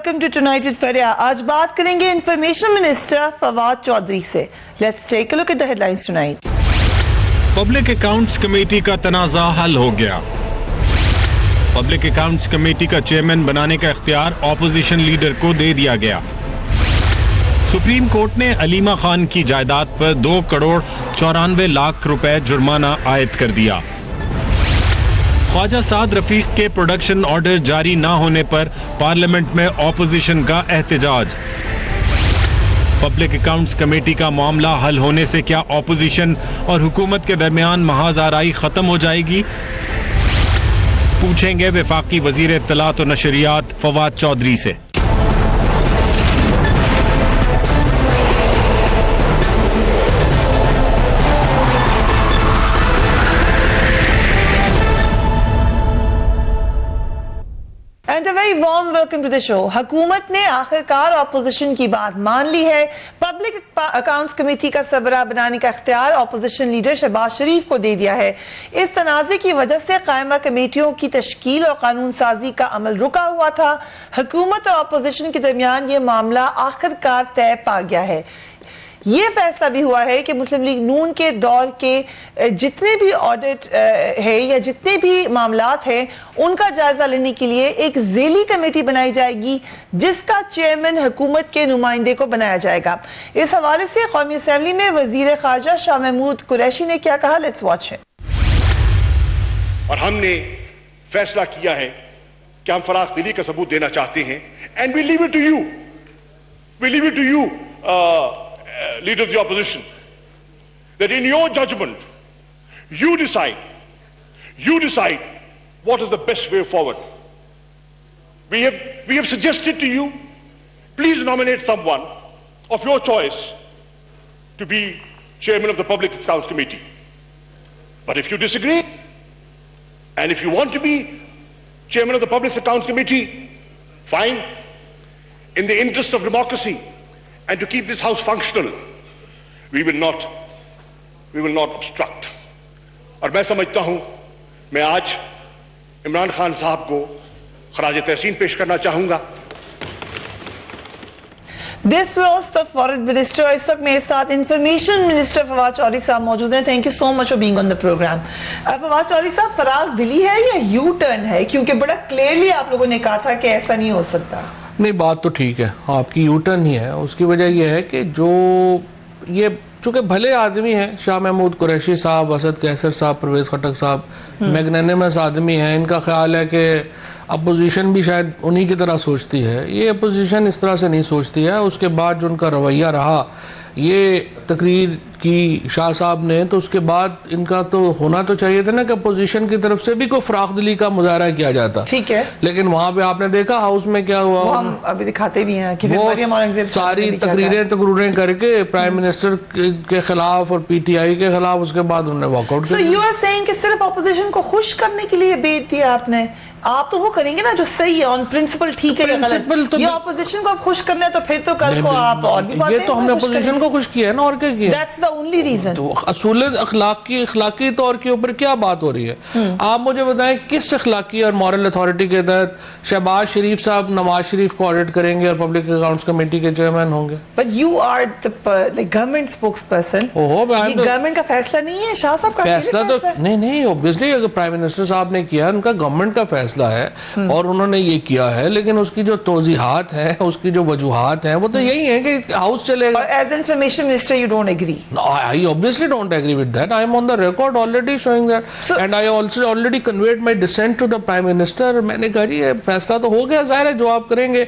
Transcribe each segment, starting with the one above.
Welcome to tonight with Fareeha. آج بات کریں گے انفارمیشن منسٹر فواد چودھری سے. Let's take a look at the headlines tonight. Public accounts committee کا تنازع حل ہو گیا. پبلک اکاؤنٹس کمیٹی کا چیئرمین بنانے کا اختیار اپوزیشن لیڈر کو دے دیا گیا. سپریم کورٹ نے علیمہ خان کی جائیداد پر 2 کروڑ 94 لاکھ روپے جرمانہ عائد کر دیا. خواجہ سعد رفیق کے پروڈکشن آرڈر جاری نہ ہونے پر پارلیمنٹ میں اپوزیشن کا احتجاج. پبلک اکاؤنٹس کمیٹی کا معاملہ حل ہونے سے کیا اپوزیشن اور حکومت کے درمیان محاذ آرائی ختم ہو جائے گی؟ پوچھیں گے وفاقی وزیر اطلاعات و نشریات فواد چودھری سے. And a very warm welcome to the show. حکومت نے آخرکار اپوزیشن کی بات مان لی ہے. پبلک اکاؤنٹس کمیٹی کا سربراہ بنانے کا اختیار اپوزیشن لیڈر شہباز شریف کو دے دیا ہے. اس تنازع کی وجہ سے قائمہ کمیٹیوں کی تشکیل اور قانون سازی کا عمل رکا ہوا تھا. حکومت اور اپوزیشن کے درمیان یہ معاملہ آخرکار طے پا گیا ہے. یہ فیصلہ بھی ہوا ہے کہ مسلم لیگ نون کے دور کے جتنے بھی آڈٹ ہے یا جتنے بھی معاملات ہیں ان کا جائزہ لینے کے لیے ایک ذیلی کمیٹی بنائی جائے گی جس کا چیئرمین حکومت کے نمائندے کو بنایا جائے گا. اس حوالے سے قومی اسمبلی میں وزیر خارجہ شاہ محمود قریشی نے کیا کہا، لیٹس واچ اٹ. اور ہم نے فیصلہ کیا ہے کہ ہم فراخ دلی کا ثبوت دینا چاہتے ہیں. And we leave it to you leader of the opposition, that in your judgment you decide what is the best way forward. We have suggested to you, please nominate someone of your choice to be chairman of the Public Accounts Committee. But if you disagree and if you want to be chairman of the Public Accounts Committee, fine. In the interest of democracy and to keep this house functional, we will not obstruct. اور میں سمجھتا ہوں میں آج عمران خان صاحب کو خراج تحسین پیش کرنا چاہوں گا. This was the foreign minister. اس وقت میرے ساتھ انفارمیشن منسٹر فواد چودھری صاحب موجود ہیں. Thank you so much for being on the programme. Fawad Chaudhry صاحب، فراغ دلی ہے یا یو ٹرن ہے؟ کیونکہ بڑا کلیئرلی آپ لوگوں نے کہا تھا کہ ایسا نہیں ہو سکتا. نہیں، بات تو ٹھیک ہے، آپ کی یو ٹرن ہی ہے. اس کی وجہ یہ ہے کہ جو یہ چونکہ بھلے آدمی ہیں، شاہ محمود قریشی صاحب، اسد کیسر صاحب، پرویز خٹک صاحب میگنینیمس آدمی ہیں. ان کا خیال ہے کہ اپوزیشن بھی شاید انہی کی طرح سوچتی ہے. یہ اپوزیشن اس طرح سے نہیں سوچتی ہے. اس کے بعد جو ان کا رویہ رہا یہ تقریر کی شاہ صاحب نے، تو اس کے بعد ان کا تو ہونا تو چاہیے تھا نا کہ اپوزیشن کی طرف سے بھی کوئی فراخ دلی کا مظاہرہ کیا جاتا. ٹھیک ہے، لیکن وہاں پہ آپ نے دیکھا ہاؤس میں کیا ہوا. ہم ابھی دکھاتے بھی ہیں کہ ساری تقریریں کر کے پرائم منسٹر کے خلاف اور پی ٹی آئی کے خلاف، اس کے بعد انہوں نے واک آؤٹ کر دیا. یو آر سیئنگ کہ صرف اپوزیشن کو خوش کرنے کے لیے بیٹ دیا آپ نے. آپ تو وہ کریں گے نا جو صحیح ہے، آن پرنسپل ٹھیک ہے. یہ اپوزیشن کو خوش کرنا ہے تو پھر تو کل کو آپ اور بھی یہ تو ہم نے اپوزیشن کو خوش کیا ہے نا، اور کیا کیا. That's the only reason. اصول اخلاقی طور کے اوپر کیا بات ہو رہی ہے؟ آپ مجھے بتائیں کس اخلاقی اور مورل اتھارٹی کے تحت شہباز شریف صاحب نواز شریف کو آڈٹ کریں گے اور پبلک اکاؤنٹس کمیٹی کے چیئرمین ہوں گے؟ But you are the government spokesperson. یہ گورنمنٹ کا فیصلہ نہیں ہے، شاہ صاحب کا فیصلہ تو نہیں اوبویسلی اگر پرائم منسٹر صاحب نے کیا، ان کا گورنمنٹ کا فیصلہ ہے اور انہوں نے یہ کیا ہے، لیکن اس کی جو توضیحات ہیں، اس کی جو وجوہات ہیں، وہ تو یہی ہیں کہ ہاؤس چلے گا. As information minister you don't agree. No, I obviously don't agree with that. I am on the record already showing that. And I also already conveyed my dissent to the Prime Minister. میں نے کہا جی یہ فیصلہ تو ہو گیا، ظاہر ہے جو آپ کریں گے،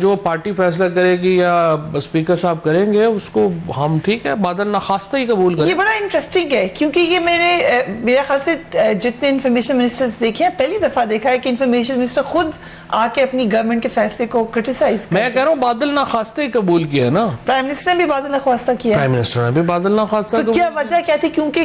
جو پارٹی فیصلہ کرے گی یا اسپیکر صاحب کریں گے، اس کو ہم ٹھیک ہے بادل ناخواستہ ہی قبول کریں. یہ بڑا انٹرسٹنگ ہے کیونکہ یہ میں نے میرے خیال سے جتنے انفارمیشن منسٹرز دیکھے ہیں پہلی دفعہ دیکھا ہے کہ انفارمیشن منسٹر خود آ کے اپنی گورنمنٹ کے فیصلے کو کرٹیسائز کرتے. میں کہہ رہا ہوں بادل ناخواستہ ہی قبول کیا نا. پرائم منسٹر نے بھی بادل ناخواستہ کیا. پرائم منسٹر نے بھی بادل ناخواستہ. کیا وجہ کیا تھی؟ کیونکہ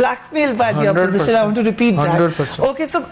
blackmailed by the opposition. I want to repeat that. 100%. Okay, so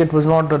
it was not a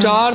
4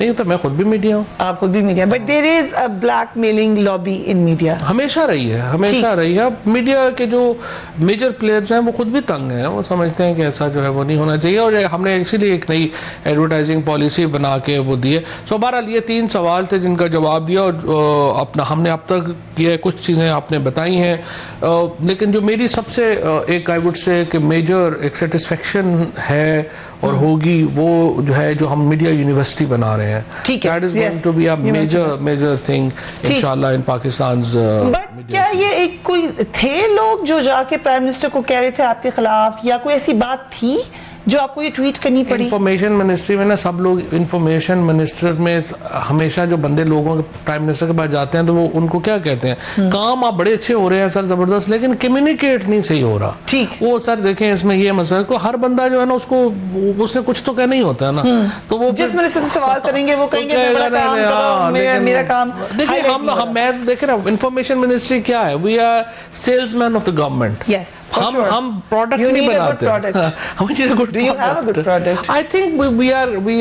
نہیں تو میں خود بھی میڈیا ہوں. آپ خود بھی media, but there is a black mailing lobby in media. ہمیشہ رہی ہے, ہمیشہ رہی ہے. اب میڈیا کے جو میجر پلیئرز ہیں وہ خود بھی تنگ ہیں, وہ سمجھتے ہیں کہ ایسا جو ہے وہ نہیں ہونا چاہیے, اور ہم نے اسی لیے ایک نئی ایڈورٹائزنگ پالیسی بنا کے وہ دی ہے. سو بہرحال یہ 3 سوال تھے جن کا جواب دیا, اور اپنا ہم نے اب تک یہ کچھ چیزیں آپ نے بتائی ہیں, لیکن جو میری سب سے ایک آئی وڈ سے کہ میجر ایک سیٹسفیکشن ہے اور ہوگی, وہ جو ہے جو ہم میڈیا یونیورسٹی بنا رہے ہیں. That is going to be a major thing inshallah in Pakistan's but کیا یہ ایک کوئی تھے لوگ جو جا کے پرائم منسٹر کو کہہ رہے تھے آپ کے خلاف, یا کوئی ایسی بات تھی جو آپ کو یہ ٹویٹ کرنی پڑی؟ انفارمیشن منسٹری میں نا سب لوگ, انفارمیشن منسٹر میں ہمیشہ جو بندے لوگوں کے پرائم منسٹر کے پاس جاتے ہیں تو وہ ان کو کیا کہتے ہیں, کام آپ بڑے اچھے ہو رہے ہیں سر, زبردست, لیکن کمیونیکیٹ نہیں صحیح ہو رہا. ٹھیک, وہ سر دیکھیں اس میں یہ مسئلہ کو ہر بندہ جو ہے نا اس نے کچھ تو کہنا ہی ہوتا ہے نا, تو وہ جس منسٹر سے سوال کریں گے وہ کہیں گے میرا کام. دیکھیں میں دیکھیں نا انفارمیشن منسٹری کیا ہے, we are salesmen of the government. ہم پروڈکٹ نہیں بناتے. Do you have a good product? I think we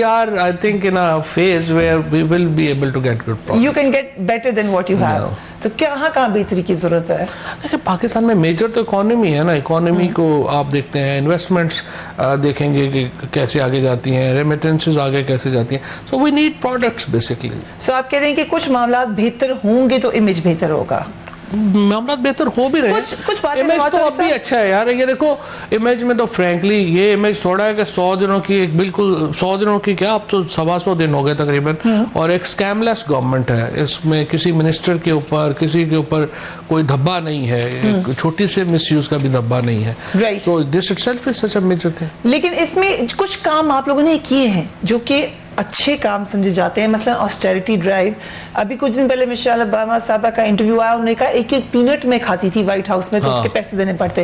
are I think in a phase where we will be able to get good product. You can get better than what you have. تو کہاں بہتری کی ضرورت ہے؟ دیکھیں پاکستان میں major تو economy ہے نا, اکانومی کو آپ دیکھتے ہیں, انویسٹمنٹس دیکھیں گے کہ کیسے آگے جاتی ہیں, ریمیٹنسز آگے کیسے جاتی ہیں. سو وی نیڈ پروڈکٹس بیسکلی. سو آپ کہہ رہے ہیں کہ کچھ معاملات بہتر ہوں گے تو امیج بہتر ہوگا. معاملات بہتر ہو بھی رہے ہیں, کچھ باتیں امیج تو اب بھی اچھا ہے یار. یہ دیکھو امیج میں تو فرینکلی یہ امیج تھوڑا ہے کہ 100 دنوں کی, ایک بالکل 100 دنوں کی کیا, اب تو 125 دن ہو گئے تقریباً, اور ایک اسکیم لیس گورنمنٹ ہے. اس میں کسی منسٹر کے اوپر کسی کے اوپر کوئی دھبا نہیں ہے, چھوٹی سے مس یوز کا بھی دھبا نہیں ہے. So this itself is such a major thing. لیکن اس میں کچھ کام آپ لوگوں نے کیے ہیں جو کہ اچھے کام سمجھے جاتے ہیں, مثلا آسٹیریٹی ڈرائیو. ابھی کچھ دن پہلے مشیل اوباما صاحبہ کا انٹرویو آیا, انہوں نے کہا 1 پینٹ میں کھاتی تھی وائٹ ہاؤس میں, تو اس کے پیسے دینے پڑتے.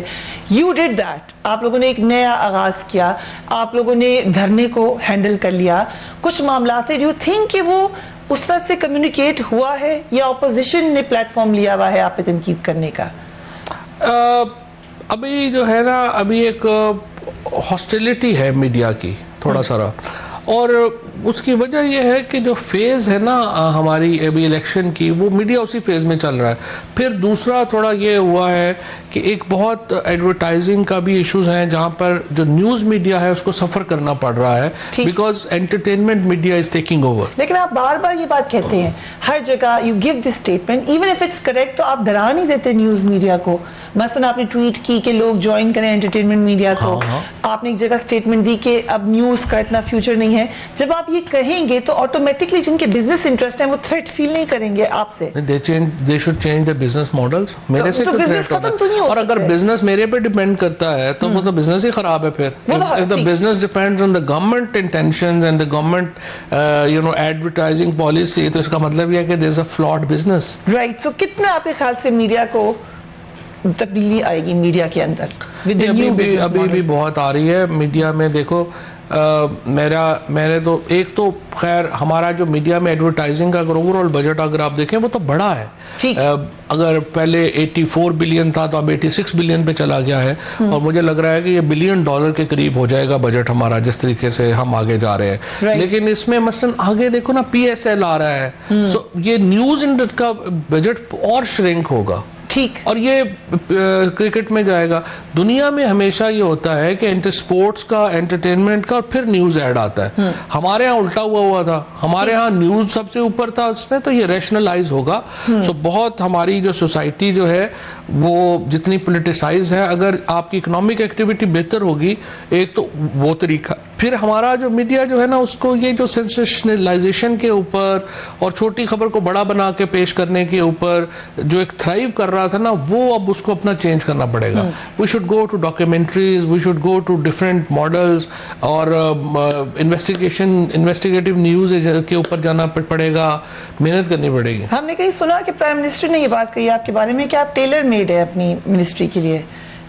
You did that. آپ لوگوں نے ایک نیا آغاز کیا, آپ لوگوں نے دھرنے کو ہینڈل کر لیا. کچھ معاملات ہیں, ڈو یو تھنک کہ وہ اس طرح سے کمیونیکیٹ ہوا ہے, یا اپوزیشن نے پلیٹ فارم لیا ہوا ہے آپ پہ تنقید کرنے کا؟ ابھی جو ہے نا, ابھی ایک ہاسٹیلٹی ہے میڈیا کی تھوڑا سا, اور اس کی وجہ یہ ہے کہ جو فیز ہے نا ہماری ابھی الیکشن کی, وہ میڈیا اسی فیز میں چل رہا ہے. پھر دوسرا تھوڑا یہ ہوا ہے کہ ایک بہت ایڈورٹائزنگ کا بھی ایشوز ہیں, جہاں پر جو نیوز میڈیا ہے اس کو سفر کرنا پڑ رہا ہے, because entertainment media is taking over. لیکن آپ بار بار یہ بات کہتے ہیں ہر جگہ, you give this statement even if it's correct, تو آپ ڈرا نہیں دیتے نیوز میڈیا کو. مثلا آپ نے ٹویٹ کی کہ لوگ جوائن کریں انٹرٹینمنٹ میڈیا کو, آپ نے ایک جگہ اسٹیٹمنٹ دی کہ اب نیوز کا اتنا فیوچر نہیں ہے. جب آپ یہ کہیں گے تو آٹومیٹکلی جن کے بزنس انٹرسٹ ہیں وہ تھریٹ فیل نہیں کریں گے آپ سے. They should change their business models. میرے سے کچھ تھریٹ ہوتا ہے, اور اگر بزنس میرے پہ ڈیپینڈ کرتا ہے تو وہ تو بزنس ہی خراب ہے. پھر if the business depends on the government intentions and the government advertising policy, تو اس کا مطلب یہ ہے کہ there is a flawed business. Right. So کتنا آپ کے خیال سے میڈیا کو تبدیلی آئے گی میڈیا کے اندر؟ ابھی بھی بہت آ رہی ہے میڈیا میں. دیکھو میں نے تو ایک تو خیر ہمارا جو میڈیا میں ایڈورٹائزنگ کا اگر اوور آل بجٹ اگر آپ دیکھیں وہ تو بڑا ہے. اگر پہلے 84 بلین تھا تو اب 86 بلین پہ چلا گیا ہے, اور مجھے لگ رہا ہے کہ یہ $1 بلین کے قریب ہو جائے گا بجٹ ہمارا, جس طریقے سے ہم آگے جا رہے ہیں. لیکن اس میں مثلا آگے دیکھو نا PSL آ رہا ہے, سو یہ نیوز کا بجٹ اور شرنک ہوگا. اور یہ کرکٹ میں جائے گا. دنیا میں ہمیشہ یہ ہوتا ہے کہ اسپورٹس کا, انٹرٹینمنٹ کا, اور پھر نیوز ایڈ آتا ہے. ہمارے ہاں الٹا ہوا تھا, ہمارے ہاں نیوز سب سے اوپر تھا اس میں, تو یہ ریشنلائز ہوگا. سو بہت ہماری جو سوسائٹی جو ہے وہ جتنی پولیٹیسائز ہے, اگر آپ کی اکنامک ایکٹیویٹی بہتر ہوگی ایک تو وہ طریقہ. پھر ہمارا جو میڈیا جو ہے نا اس کو یہ جو سینسیشنلائزیشن کے اوپر اور چھوٹی خبر کو بڑا بنا کے پیش کرنے کے اوپر جو ایک تھرائیو کر رہا تھا نا, وہ اب اس کو اپنا چینج کرنا پڑے گا. We should go to documentaries, we should go to different models, اور انویسٹیگیٹو نیوز کے اوپر جانا پڑے گا, محنت کرنی پڑے گی. ہم نے کہیں سنا کہ پرائم منسٹر نے یہ بات کہی آپ کے بارے میں کہ آپ ٹیلر میڈ ہے اپنی منسٹری کے لیے.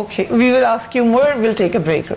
Okay, we will ask you more. We'll take a break.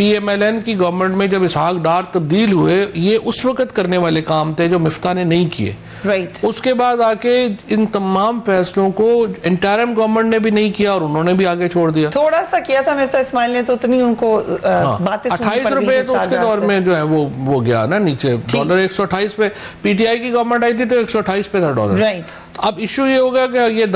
P M L N کی گورنمنٹ میں جب اسحاق ڈار تبدیل ہوئے یہ اس وقت کرنے والے کام تھے جو مفتاح نے نہیں کیے. رائٹ. اس کے بعد آ کے ان تمام فیصلوں کو انٹرم گورنمنٹ نے بھی نہیں کیا اور انہوں نے بھی آگے چھوڑ دیا. تھوڑا سا کیا تھا مفتاح اسماعیل نے تو اتنی ان کو باتیں 28 روپے تو اس کے دور میں جو ہے وہ گیا نا نیچے. ڈالر 128 پہ پی ٹی آئی کی گورنمنٹ آئی تھی تو 128 پہ تھا ڈالر. رائٹ. اب ایشو یہ ہوگا کہ یہ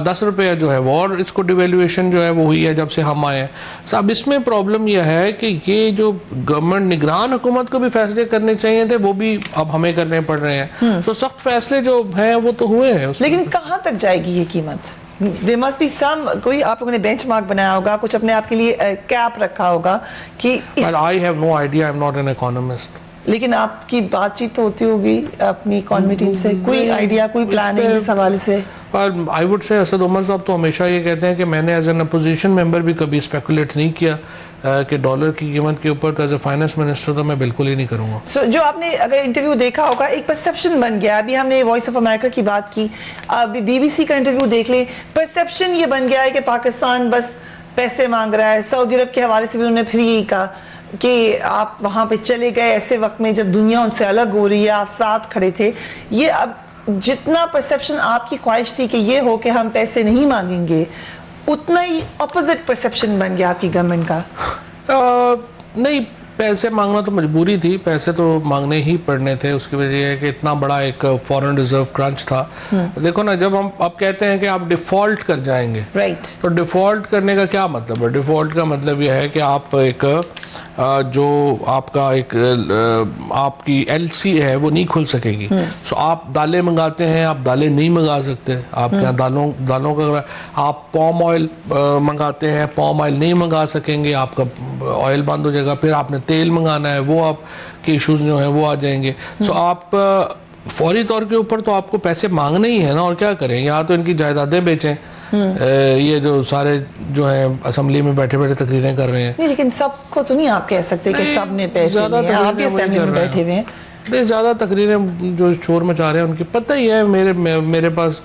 10 روپے جو ہے وہ اور اس کو ڈیویلویشن جو ہے وہ ہوئی ہے جب سے ہم آئے ہیں. صاحب اس میں پرابلم یہ ہے کہ یہ جو گورنمنٹ نگران حکومت کو بھی فیصلے کرنے چاہیے تھے وہ بھی اب ہمیں کرنے پڑ رہے ہیں. تو سخت فیصلے جو ہیں وہ تو ہوئے ہیں. لیکن کہاں تک جائے گی یہ قیمت؟ there must be some کوئی آپ لوگوں نے بینچ مارک بنایا ہوگا, کچھ اپنے آپ کے لیے کیپ رکھا ہوگا کہ I have no idea, I'm not an economist. لیکن آپ کی بات چیت تو ہوتی ہوگی اپنی اکانومی ٹیم سے, کوئی آئیڈیا, کوئی پلاننگ اس حوالے سے؟ اور I would say Asad Umar صاحب تو ہمیشہ یہ کہتے ہیں کہ میں نے ایز این اپوزیشن ممبر بھی کبھی اسپیکولیٹ نہیں کیا کہ ڈالر کی قیمت کے اوپر. تو ایز اے فائنانس منسٹر تو میں بالکل ہی نہیں کروں گا. سو جو آپ نے اگر انٹرویو دیکھا ہوگا ایک پرسپشن بن گیا. ابھی ہم نے وائس آف امریکہ کی بات کی, ابھی بی بی سی کا انٹرویو دیکھ لیں, پرسپشن یہ بن گیا ہے کہ پاکستان بس پیسے مانگ رہا ہے. سعودی عرب کے حوالے سے بھی انہوں نے پھر یہی کہا کہ آپ وہاں پہ چلے گئے ایسے وقت میں جب دنیا ان سے الگ ہو رہی ہے, آپ ساتھ کھڑے تھے. یہ اب جتنا پرسپشن آپ کی خواہش تھی کہ یہ ہو کہ ہم پیسے نہیں مانگیں گے, اتنا ہی اپوزٹ پرسپشن بن گیا آپ کی گورنمنٹ کا. نہیں, پیسے مانگنا تو مجبوری تھی, پیسے تو مانگنے ہی پڑنے تھے. اس کی وجہ یہ ہے کہ اتنا بڑا ایک فورن ریزرو کرنچ تھا. دیکھو نا, جب ہم آپ کہتے ہیں کہ آپ ڈیفالٹ کر جائیں گے, رائٹ, تو ڈیفالٹ کرنے کا کیا مطلب ہے؟ ڈیفالٹ کا مطلب یہ ہے کہ آپ ایک جو آپ کا ایک آپ کی ایل سی ہے وہ نہیں کھل سکے گی. سو آپ دالیں منگاتے ہیں, آپ دالیں نہیں منگا سکتے. آپ کے یہاں دالوں کا, آپ پام آئل منگاتے ہیں, پام آئل نہیں منگا سکیں گے, آپ کا آئل بند ہو جائے گا. پھر آپ نے تیل منگانا ہے, وہ آپ کے ایشوز جو ہیں وہ آ جائیں گے. سو آپ فوری طور کے اوپر تو آپ کو پیسے مانگنے ہی ہیں نا, اور کیا کریں؟ یا تو ان کی جائیدادیں بیچیں, یہ جو سارے جو ہیں اسمبلی میں بیٹھے بیٹھے تقریریں کر رہے ہیں. نہیں, لیکن سب کو تو نہیں آپ کہہ سکتے کہ سب نے پیسے لیے ہیں, آپ بھی اسمبلی میں بیٹھے ہوئے ہیں. نہیں, زیادہ تقریریں جو شور مچا رہے ہیں ان کی پتہ ہی ہے, میرے پاس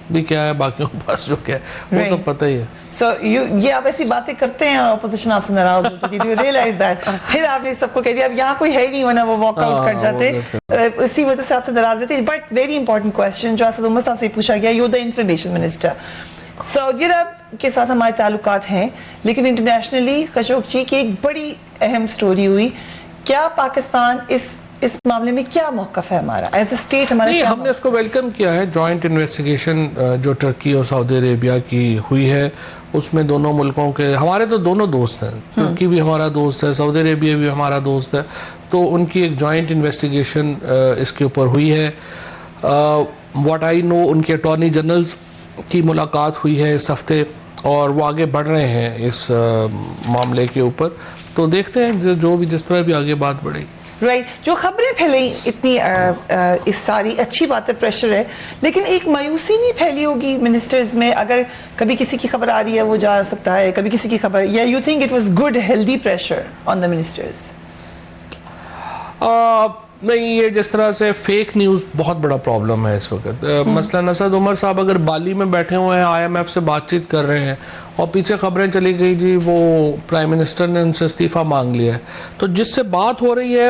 بھی کیا ہے, باقیوں کے پاس جو کیا ہے وہ تو پتہ ہی ہے. سو یہ آپ ایسی باتیں کرتے ہیں اور اپوزیشن آپ سے ناراض ہو چکی, یو ریئلائز دیٹ. پھر آپ نے سب کو کہہ دیا اب یہاں کوئی ہے ہی نہیں, ورنہ وہ واک آؤٹ کر جاتے, اسی وجہ سے آپ سے ناراض ہوتے. بٹ ویری امپورٹنٹ کوسچن جو اسد عمر صاحب سے پوچھا گیا, یو دا انفارمیشن منسٹر. سعودی عرب کے ساتھ ہمارے تعلقات ہیں, لیکن انٹرنیشنلی خشوگی کی ایک بڑی اہم سٹوری ہوئی. کیا پاکستان اس معاملے میں کیا موقف ہے ہمارا ایز اے اسٹیٹ؟ نہیں, ہم نے اس کو ویلکم کیا ہے. جوائنٹ انویسٹیگیشن جو ترکی اور سعودی عربیہ کی ہوئی ہے, اس میں دونوں ملکوں کے, ہمارے تو دونوں دوست ہیں, ترکی بھی ہمارا دوست ہے, سعودی عربیہ بھی ہمارا دوست ہے, تو ان کی ایک جوائنٹ انویسٹیگیشن اس کے اوپر ہوئی ہے. واٹ آئی نو, ان کے اٹارنی جنرلز کی ملاقات ہوئی ہے اس ہفتے, اور وہ آگے بڑھ رہے ہیں اس معاملے کے اوپر. تو دیکھتے ہیں جو بھی جس طرح بھی آگے بات بڑھے. رائٹ, جو خبریں پھیلیں اتنی اس ساری اچھی بات ہے, پریشر ہے, لیکن ایک مایوسی نہیں پھیلی ہوگی منسٹرز میں؟ اگر کبھی کسی کی خبر آ رہی ہے وہ جا سکتا ہے, کبھی کسی کی خبر, یا you think it was good healthy pressure on the ministers? نہیں, یہ جس طرح سے فیک نیوز بہت بڑا پرابلم ہے اس وقت. مثلا اسد عمر صاحب اگر بالی میں بیٹھے ہوئے ہیں, آئی ایم ایف سے بات چیت کر رہے ہیں, اور پیچھے خبریں چلی گئی جی وہ پرائم منسٹر نے ان سے استعفیٰ مانگ لیا ہے, تو جس سے بات ہو رہی ہے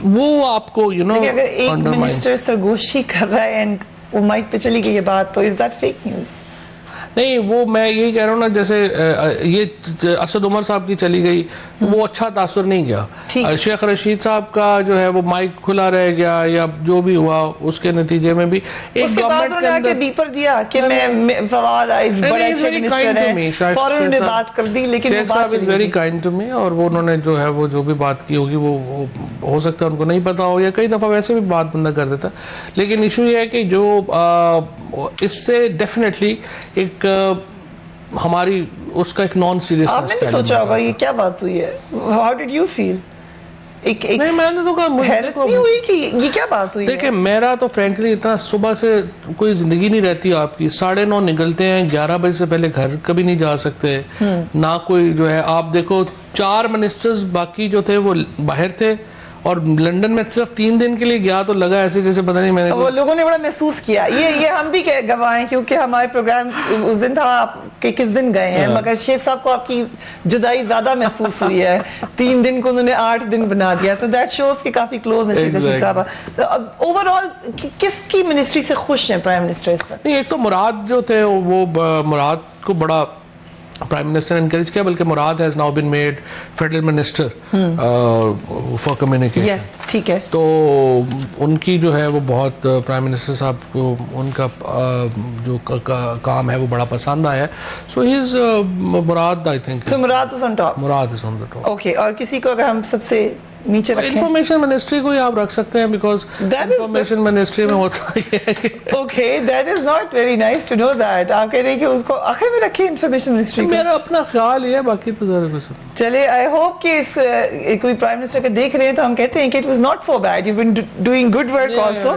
وہ آپ کو اگر ایک منسٹر سرگوشی کر رہا ہے اینڈ وہ مائک پہ چلی گئی یہ بات, تو از دیٹ فیک نیوز؟ نہیں, وہ میں یہی کہہ رہا ہوں نا, جیسے یہ اسد عمر صاحب کی چلی گئی وہ اچھا تاثر نہیں گیا. شیخ رشید صاحب کا جو ہے وہ مائک کھلا رہ گیا, یا جو بھی ہوا اس کے نتیجے میں بھی ایک گورنمنٹ کے اندر بیپر دیا کہ میں فواد بڑے اچھے منسٹر ہیں, فوراً نے بات کر دی. لیکن شیخ صاحب is very kind to me, اور وہ انہوں نے جو ہے وہ جو بھی بات کی ہوگی وہ ہو سکتا ہے ان کو نہیں پتا ہو, یا کئی دفعہ ویسے بھی بات بندہ کر دیتا. لیکن ایشو یہ ہے کہ جو اس سے ڈیفینیٹلی ایک ہماری اس کا ایک نان سیریس. آپ نے سوچا ہوگا یہ کیا بات ہوئی ہے, ہاؤ ڈیڈ یو فیل؟ نہیں, میں نے تو کہا حیرت نہیں ہوئی کہ یہ کیا بات ہوئی؟ دیکھیں, میرا تو فرینکلی اتنا صبح سے کوئی زندگی نہیں رہتی آپ کی. 9:30 نکلتے ہیں, 11 بجے سے پہلے گھر کبھی نہیں جا سکتے, نہ کوئی جو ہے. آپ دیکھو 4 منسٹرز باقی جو تھے وہ باہر تھے, اور لندن میں صرف 3 دن کے لیے گیا تو لگا ایسے جیسے پتہ نہیں میں نے وہ لوگوں نے بڑا محسوس کیا. یہ ہم بھی گواہ ہیں کیونکہ ہمارے پروگرام اس دن تھا آپ کہ کس دن گئے ہیں, مگر شیخ صاحب کو آپ کی جدائی زیادہ محسوس ہوئی ہے. 3 دن کو انہوں نے 8 دن بنا دیا, تو دیٹ شوز کہ کافی کلوز ہیں شیخ رشید صاحب. تو اوور آل کس کی منسٹری سے خوش ہیں پرائم منسٹر اس وقت؟ نہیں, ایک تو مراد جو تھے وہ مراد کو بڑا پرائم منسٹر نے انکریج کیا, بلکہ Murad has now been made federal minister for communication. Yes ٹھیک ہے. تو ان کی جو ہے وہ بہت پرائم منسٹر صاحب کو ان کا جو کام ہے وہ بڑا پسند آیا ہے. So he is Murad, I think so Murad is on top. Murad is on the top. Okay, اور کسی کو اگر ہم سب سے نیچے رکھیں؟ انفارمیشن منسٹری کو ہی آپ رکھ سکتے ہیں, بیکاز انفارمیشن منسٹری میں ہوتا یہ ہے کہ okay that is not very nice to know that. آپ کہہ رہے ہیں کہ اس کو آخر میں رکھیں انفارمیشن منسٹری کو. میرا اپنا خیال یہ ہے, باقی تو ذرا کچھ. چلے آئی ہوپ کہ اس کوئی پرائم منسٹر کو دیکھ رہے ہیں تو ہم کہتے ہیں کہ it was not so bad, you been doing good work also.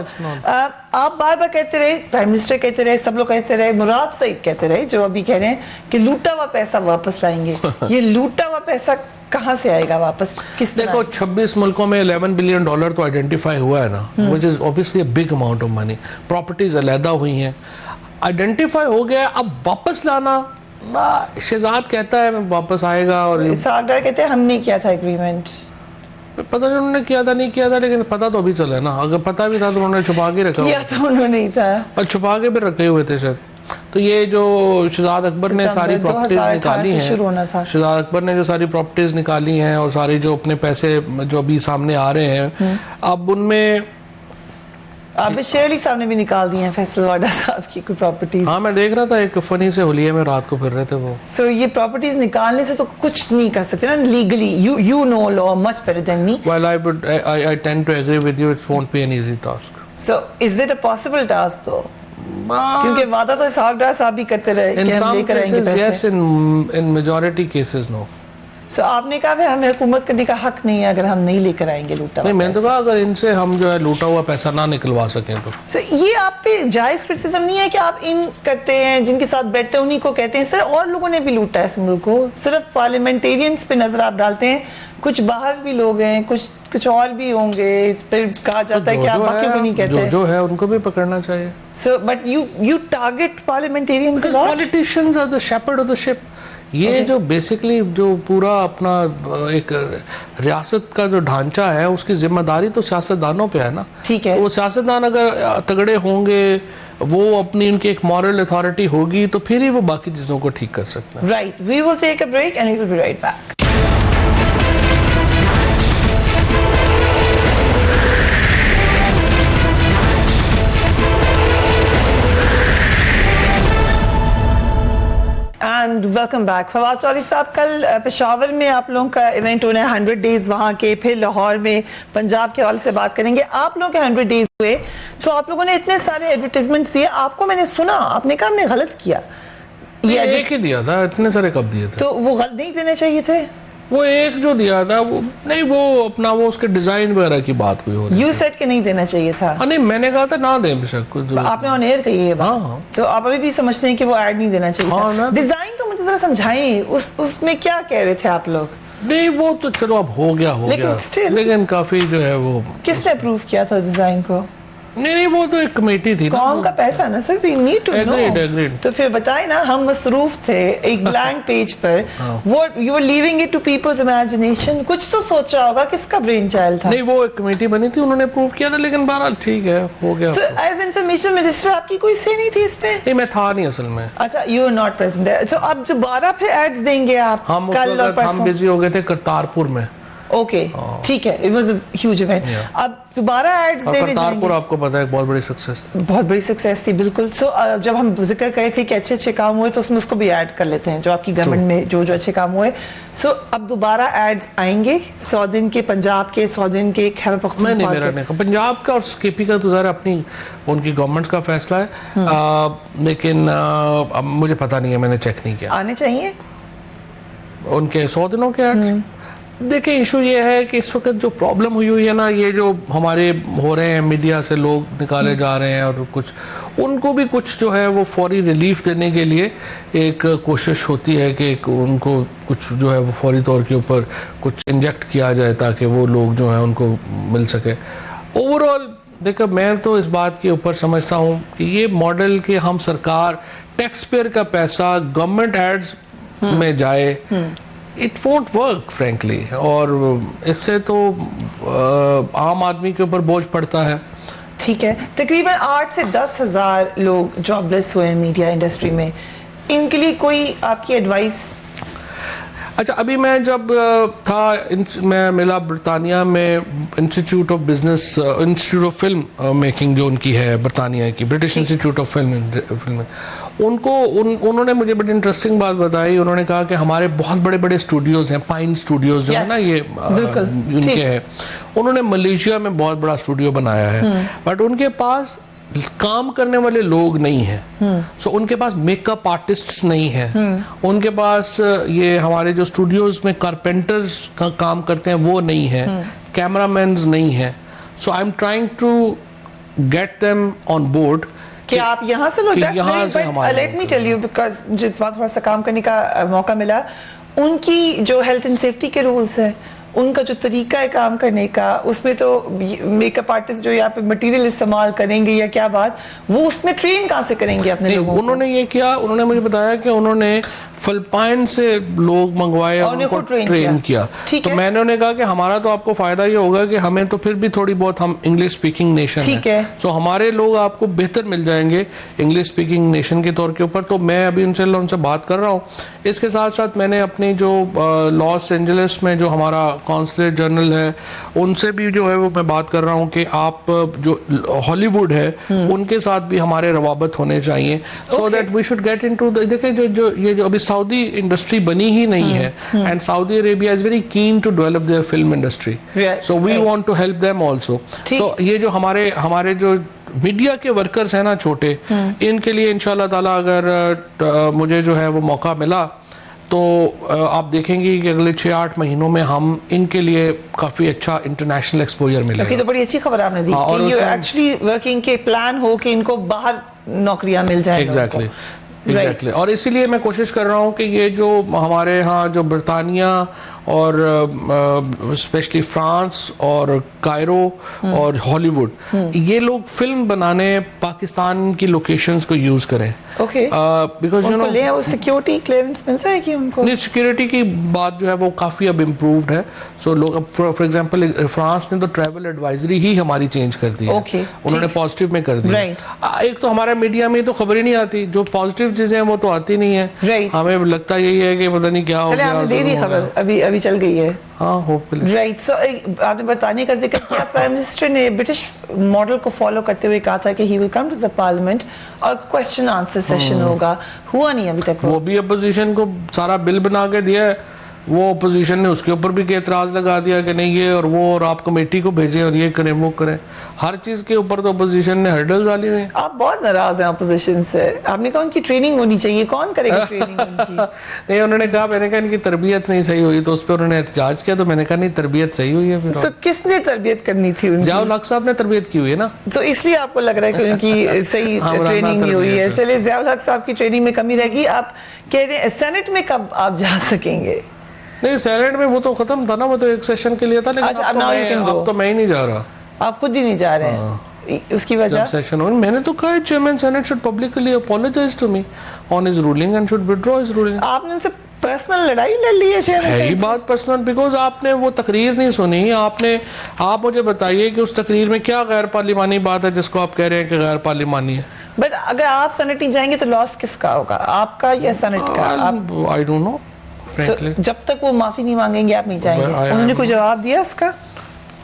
آپ بار بار کہتے رہے, پرائم منسٹر کہتے رہے, سب لوگ کہتے رہے, مراد سعید کہتے رہے جو ابھی کہہ رہے ہیں کہ لوٹا ہوا پیسہ واپس لائیں گے. یہ لوٹا ہوا پیسہ کہاں سے آئے گا واپس, کس طرح؟ دیکھو 26 ملکوں میں $11 بلین تو آئیڈینٹیفائی ہوا ہے نا, which is obviously a big amount of money. Properties علیحدہ ہوئی ہیں, آئیڈینٹیفائی ہو گیا. اب واپس لانا, شہزاد کہتا ہے واپس آئے گا, اور ساگڈر کہتے ہیں ہم نے کیا تھا ایگریمنٹ. پتہ نہیں انہوں نے کیا تھا نہیں کیا تھا, لیکن پتہ تو ابھی چلا ہے نا. اگر پتہ بھی تھا تو انہوں نے چھپا کے رکھا, کیا تو انہوں نے تھا, اور چھپا کے بھی رکھے ہوئے تھے شاید. تو یہ جو شہزاد اکبر نے ساری پراپرٹیز نکالی ہیں, شہزاد اکبر نے جو ساری پراپرٹیز نکالی ہیں اور ساری جو اپنے پیسے جو ابھی سامنے آ رہے ہیں, اب ان میں عابد شیر علی صاحب نے بھی نکال دی ہیں فیصل واڈا صاحب کی کوئی پراپرٹیز. ہاں میں دیکھ رہا تھا ایک فنی سے ہولیے میں رات کو پھر رہے تھے وہ. سو یہ پراپرٹیز نکالنے سے تو کچھ نہیں کر سکتے نا legally. you know law much better than me. While I tend to agree with you, it won't be an easy task. So is it a possible task though? کیونکہ وعدہ تو ساگڈر صاحب بھی کرتے رہے کہ ہم لے کر آئیں گے پیسے. Yes, in majority cases no. سو آپ نے کہا ہمیں حکومت کرنے کا حق نہیں ہے اگر ہم نہیں لے کر آئیں گے لوٹا. نہیں, میں نے تو کہا اگر ان سے ہم جو ہے لوٹا ہوا پیسہ نہ نکلوا سکیں تو. سو یہ آپ پہ جائز کرٹیسزم نہیں ہے کہ آپ ان کرتے ہیں جن کے ساتھ بیٹھتے ہیں انہی کو کہتے ہیں سر اور لوگوں نے بھی لوٹا ہے اس ملک کو, صرف پارلیمنٹیرینز پہ نظر آپ ڈالتے ہیں, کچھ باہر بھی لوگ ہیں, کچھ اور بھی ہوں گے, اس پہ کہا جاتا ہے کہ آپ باقیوں کو نہیں کہتے. جو ہے ان کو بھی پکڑنا چاہیے. So but you target parliamentarians a lot. Politicians are the shepherd of the ship. یہ جو بیسکلی جو پورا اپنا ایک ریاست کا جو ڈھانچہ ہے اس کی ذمہ داری تو سیاستدانوں پہ ہے نا. ٹھیک ہے, وہ سیاستدان اگر تگڑے ہوں گے, وہ اپنی ان کی ایک مورل اتھارٹی ہوگی تو پھر ہی وہ باقی چیزوں کو ٹھیک کر سکتے ہیں. Right. We will take a break and we will be right back. And welcome back. Fawad Chaudhry صاحب, کل پشاور میں آپ لوگوں کا ایونٹ ہونا ہے 100 days وہاں کے, پھر لاہور میں پنجاب کے حوالے سے بات کریں گے. آپ لوگوں کے 100 days ہوئے تو آپ لوگوں نے اتنے سارے ایڈورٹیزمنٹس دیے, آپ کو میں نے سنا آپ نے کہا ہم نے غلط کیا. یہ ایک ہی دیا تھا, اتنے سارے کب دیے تھے؟ تو وہ غلط نہیں دینے چاہیے تھے. وہ ایک جو دیا تھا وہ نہیں, وہ اپنا وہ اس کے ڈیزائن وغیرہ کی بات کوئی ہو رہی. یو سیٹ کہ نہیں دینا چاہیے تھا. نہیں, میں نے کہا تھا نہ دیں بے شک. آپ نے آن ایئر کہی ہے. ہاں, تو آپ ابھی بھی سمجھتے ہیں کہ وہ ایڈ نہیں دینا چاہیے تھا. ڈیزائن تو مجھے ذرا سمجھائیں, اس میں کیا کہہ رہے تھے آپ لوگ؟ نہیں وہ تو چلو اب ہو گیا, لیکن کافی جو ہے وہ کس نے اپروو کیا تھا ڈیزائن کو؟ نہیں وہ تو ایک کمیٹی تھی, قوم کا پیسہ نا سر, we need to know. تو پھر بتائیں نا, ہم مصروف تھے ایک blank page per, you were leaving it to people's imagination. کچھ تو سوچا ہوگا, کس کا برین چائلڈ تھا؟ نہیں وہ ایک کمیٹی بنی تھی, انہوں نے اپروو کیا تھا, لیکن بہرحال ٹھیک ہے ہو گیا. ایز انفارمیشن منسٹر آپ کی کوئی سے نہیں تھی اس پہ؟ نہیں میں تھا نہیں اصل میں. اچھا, you are not present there. تو اب دوبارہ پھر ایڈز دیں گے آپ کل اور پرسوں؟ ہم بزی ہو گئے تھے کرتارپور میں. اوکے ٹھیک ہے, it was a huge event. اب دوبارہ ایڈز دینے جائیں گے. کرتارپور آپ کو پتا ہے بہت بڑی سکسیس تھی. بہت بڑی سکسیس تھی بالکل. سو جب ہم ذکر کرے تھے کہ اچھے اچھے کام ہوئے تو اس میں اس کو بھی ایڈ کر لیتے ہیں جو آپ کی گورنمنٹ میں جو اچھے کام ہوئے. سو اب دوبارہ ایڈز آئیں گے 100 دن کے پنجاب کے, 100 دن کے خیبر پختونخوا کے. پنجاب کا اور کے پی کا تو ذرا اپنی ان کی گورنمنٹ کا فیصلہ ہے, لیکن مجھے پتا نہیں ہے, میں نے چیک نہیں کیا. آنے چاہیے ان کے 100 دنوں کے ایڈز. دیکھیں ایشو یہ ہے کہ اس وقت جو پرابلم ہوئی ہے نا, یہ جو ہمارے ہو رہے ہیں میڈیا سے لوگ نکالے جا رہے ہیں, اور کچھ ان کو بھی کچھ جو ہے وہ فوری ریلیف دینے کے لیے ایک کوشش ہوتی ہے کہ ان کو کچھ جو ہے وہ فوری طور کے اوپر کچھ انجیکٹ کیا جائے تاکہ وہ لوگ جو ہیں ان کو مل سکے. اوور آل دیکھو میں تو اس بات کے اوپر سمجھتا ہوں کہ یہ ماڈل کہ ہم سرکار ٹیکس پیئر کا پیسہ گورنمنٹ ایڈز میں جائے, اٹ وونٹ ورک فرینکلی, اور اس سے تو عام آدمی کے اوپر بوجھ پڑتا ہے. ٹھیک ہے, تقریباً 8 سے 10 ہزار لوگ جاب لیس ہوئے ہیں میڈیا انڈسٹری میں, ان کے لیے کوئی آپ کی ایڈوائس؟ اچھا, ابھی میں جب تھا میں ملا برطانیہ میں institute of business, institute of film making جو ان کی ہے برطانیہ کی, برٹش انسٹیٹیوٹ آف فلم, ان کو انہوں نے مجھے بڑی انٹرسٹنگ بات بتائی. انہوں نے کہا کہ ہمارے بہت بڑے بڑے اسٹوڈیوز ہیں, پائن اسٹوڈیوز جو ہے نا یہ ان کے ہیں, انہوں نے ملیشیا میں بہت بڑا اسٹوڈیو بنایا ہے, بٹ ان کے پاس کام کرنے والے لوگ نہیں ہیں. سو ان کے پاس میک اپ آرٹسٹس نہیں ہیں, ان کے پاس یہ ہمارے جو اسٹوڈیوز میں کارپینٹرز کا کام کرتے ہیں وہ نہیں ہیں, کیمرہ مینز نہیں ہیں. So I am trying to get them on board کہ آپ یہاں سے لو. Let me tell you, because جس بات تھوڑا سا کام کرنے کا موقع ملا, ان کی جو ہیلتھ اینڈ سیفٹی کے رولز ہیں, ان کا جو طریقہ ہے کام کرنے کا, اس میں تو میک اپ آرٹسٹ جو یہاں پہ مٹیریل استعمال کریں گے یا کیا بات, وہ اس میں ٹرین کہاں سے کریں گے اپنے لوگوں کو؟ انہوں نے یہ کیا, انہوں نے مجھے بتایا کہ انہوں نے فلپائن سے لوگ منگوائے اور ان کو ٹرین کیا. تو میں نے انہیں کہا کہ ہمارا تو آپ کو فائدہ یہ ہوگا کہ ہمیں تو پھر بھی تھوڑی بہت, ہم انگلش اسپیکنگ نیشن ہے, تو ہمارے لوگ آپ کو بہتر مل جائیں گے انگلش اسپیکنگ نیشن کے طور کے اوپر. تو میں ابھی ان سے بات کر رہا ہوں. اس کے ساتھ ساتھ میں نے اپنی جو لاس اینجلس میں جو ہمارا کونسلیٹ جنرل ہے ان سے بھی جو ہے وہ میں بات کر رہا ہوں کہ آپ جو ہالی ووڈ ہے ان کے ساتھ بھی ہمارے روابط ہونے چاہیے, so that we should get into. دیکھیں یہ جو ابھی سعودی انڈسٹری بنی ہی نہیں ہے, and Saudi Arabia is very keen to develop their film industry, so we want to help them also. So یہ جو ہمارے جو میڈیا کے ورکرز ہیں نا چھوٹے, ان کے لیے انشاءاللہ تعالیٰ اگر مجھے جو ہے وہ موقع ملا تو آپ دیکھیں گے کہ اگلے 6-8 مہینوں میں ہم ان کے لیے کافی اچھا انٹرنیشنل ایکسپوجر ملے گا. تو بڑی اچھی خبر آپ نے دی کہ یہ ایکچولی ورکنگ کے پلان ہو کہ ان کو باہر نوکریاں مل جائیں. ایگزیکٹلی, اور اسی لیے میں کوشش کر رہا ہوں کہ یہ جو ہمارے ہاں جو برطانیہ اور اسپیشلی فرانس اور کائرو اور ہالی ووڈ, یہ لوگ فلم بنانے پاکستان کی لوکیشنز کو یوز کریں. Because you know security clearance مل جائے گی ان کو. نہیں, سیکیورٹی کی بات جو ہے وہ کافی اب امپرووڈ ہے. سو لوگ فار ایگزامپل فرانس نے تو ٹریول ایڈوائزری ہی ہماری چینج کر دی ہے, انہوں نے پازیٹیو میں کر دی. ایک تو ہمارے میڈیا میں تو خبر ہی نہیں آتی, جو پازیٹیو چیزیں ہیں وہ تو آتی نہیں ہے, ہمیں لگتا یہی ہے کہ پتہ نہیں کیا ہو گیا. دے دی خبر, ابھی چل گئی ہے. ہاں ہوپفلی. رائٹ, سو آپ نے برطانیہ کا ذکر کیا. پرائم منسٹر نے برٹش ماڈل کو فالو کرتے ہوئے کہا تھا کہ ہی ول کم ٹو دا پارلیمنٹ اور کوسچن آنسر سیشن ہوگا, ہوا نہیں ابھی تک. وہ بھی اپوزیشن کو سارا بل بنا کے دیا ہے, وہ اپوزیشن نے اس کے اوپر بھی اعتراض لگا دیا کہ نہیں یہ اور وہ, اور آپ کمیٹی کو بھیجیں اور یہ کریں وہ کریں. ہر چیز کے اوپر تو اپوزیشن نے ہرڈل ڈالی ہوئی ہیں. آپ بہت ناراض ہیں اپوزیشن سے. آپ نے کہا ان کی ٹریننگ ہونی چاہیے, کون کرے گا ٹریننگ ان کی؟ نہیں, انہوں نے کہا, میں نے کہا ان کی تربیت نہیں صحیح ہوئی, تو اس پہ انہوں نے احتجاج کیا. تو میں نے کہا نہیں, تربیت صحیح ہوئی ہے. پھر کس نے تربیت کرنی تھی؟ ضیاء الحق صاحب نے تربیت کی ہوئی ہے نا, تو اس لیے آپ کو لگ رہا ہے کہ ان کی صحیح ٹریننگ نہیں ہوئی ہے. چلیے, ضیاء الحق صاحب کی ٹریننگ میں کمی رہ گئی. آپ کہہ رہے ہیں سینٹ میں کب آپ جا سکیں گے؟ نہیں, سینٹ میں وہ تو ختم تھا نا, وہ تو ایک سیشن کے لیے تھا, لیکن اب تو میں ہی نہیں جا رہا. آپ خود ہی نہیں جا رہے ہیں, اس کی وجہ سیشن ہو. میں نے تو کہا chairman senate should publicly apologise to me on his ruling and should withdraw his ruling. آپ نے ان سے پرسنل لڑائی لڑ لی ہے چیئرمین؟ ہے ہی بات پرسنل, بیکاز آپ نے وہ تقریر نہیں سنی. آپ مجھے بتائیے کہ اس تقریر میں کیا غیر پارلیمانی بات ہے جس کو آپ کہہ رہے ہیں کہ غیر پارلیمانی ہے؟ بٹ اگر آپ سینٹ نہیں جائیں گے تو لاس کس کا ہوگا, آپ کا یا سینٹ کا؟ I don't know. جب تک وہ معافی نہیں مانگیں گے آپ نہیں جائیں گے. انہوں نے کوئی جواب دیا اس کا؟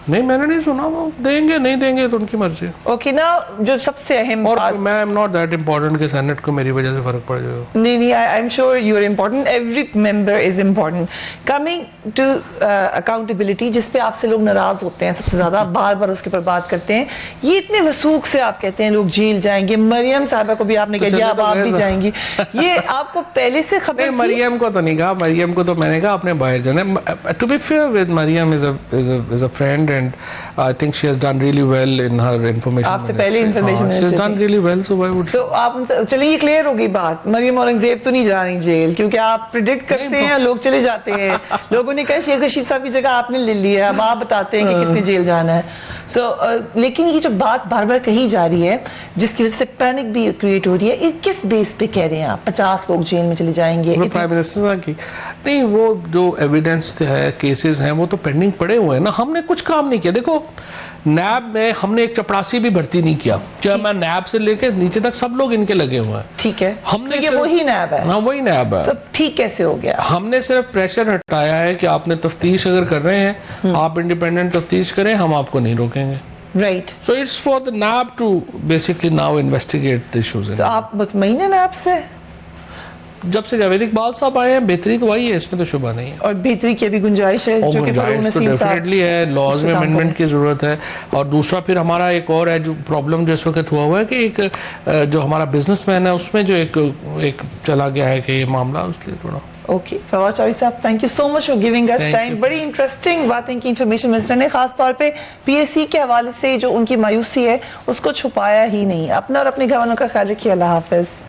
نہیں میں نے نہیں سنا, وہ دیں گے نہیں دیں گے تو ان کی مرضی. اوکے نا, جو سب سے اہم اور بات, میں ایم ناٹ دیٹ امپورٹنٹ کہ سینٹ کو میری وجہ سے فرق پڑ جائے. نہیں I am sure you are important, every member is important. Coming to accountability, جس پہ آپ سے لوگ ناراض ہوتے ہیں سب سے زیادہ, بار بار اس کے اوپر بات کرتے ہیں, یہ اتنے وثوق سے آپ کہتے ہیں لوگ جیل جائیں گے. مریم صاحبہ کو بھی آپ نے کہہ دیا اب آپ بھی جائیں گی, یہ آپ کو پہلے سے خبر تھی؟ مریم کو تو نہیں کہا, مریم کو تو میں نے کہا اپنے باہر جانا. To be fair with Maryam is a friend and I think she has done really well in her information. آپ سے پہلے information she has done really well, so why would آپ چلیے یہ کلیئر ہو گئی بات, مریم اورنگزیب تو نہیں جا رہی جیل, کیونکہ آپ پریڈکٹ کرتے ہیں لوگ چلے جاتے ہیں. لوگوں نے کہا شیخ رشید صاحب کی جگہ آپ نے لے لی ہے, اب آپ بتاتے ہیں کہ کس نے جیل جانا ہے. لیکن یہ جو بات بار بار کہی جا رہی ہے جس کی وجہ سے پینک بھی کریٹ ہو رہی ہے, یہ کس بیس پہ کہہ رہے ہیں آپ 50 لوگ جیل میں چلے جائیں گے؟ پرائم منسٹر کی نہیں, وہ جو ایویڈنس ہے, کیسز ہیں, وہ تو پینڈنگ پڑے ہوئے ہیں نا. ہم نے کچھ کام نہیں کیا. دیکھو نیب میں ہم نے ایک چپڑاسی بھی بھرتی نہیں کیا, میں نیب سے لے کے نیچے تک سب لوگ ان کے لگے ہوئے ہیں. ٹھیک ہے, ہم نے وہی نیب ہے. ہاں وہی نیب ہے. تو ٹھیک کیسے ہو گیا؟ ہم نے صرف پریشر ہٹایا ہے کہ آپ نے تفتیش اگر کر رہے ہیں آپ انڈیپینڈنٹ تفتیش کریں, ہم آپ کو نہیں روکیں گے. Right, so it's for the NAB to basically now investigate the issues. تو آپ مطمئن ہیں نیب سے؟ جب سے جاوید اقبال صاحب آئے ہیں بہتری تو آئی ہے, اس میں تو شبہ نہیں ہے. اور بہتری کی بھی گنجائش ہے جو کہ فاروق نسیم صاحب ڈیفینیٹلی ہے, لاز میں امینڈمنٹ کی ضرورت ہے. اور دوسرا پھر ہمارا ایک اور ہے جو پرابلم جو اس وقت ہوا ہوا ہے کہ ایک جو ہمارا بزنس مین ہے اس میں جو ایک چلا گیا ہے کہ یہ معاملہ, اس لیے تھوڑا. اوکے, فواد چوہدری صاحب thank you so much for giving us time. بڑی انٹرسٹنگ باتیں کی انفارمیشن منسٹر نے, خاص طور پہ پی ایس سی کے حوالے سے جو ان کی مایوسی ہے اس کو چھپایا ہی نہیں. اپنا اور اپنے گھر والوں کا خیال رکھیے. اللہ حافظ.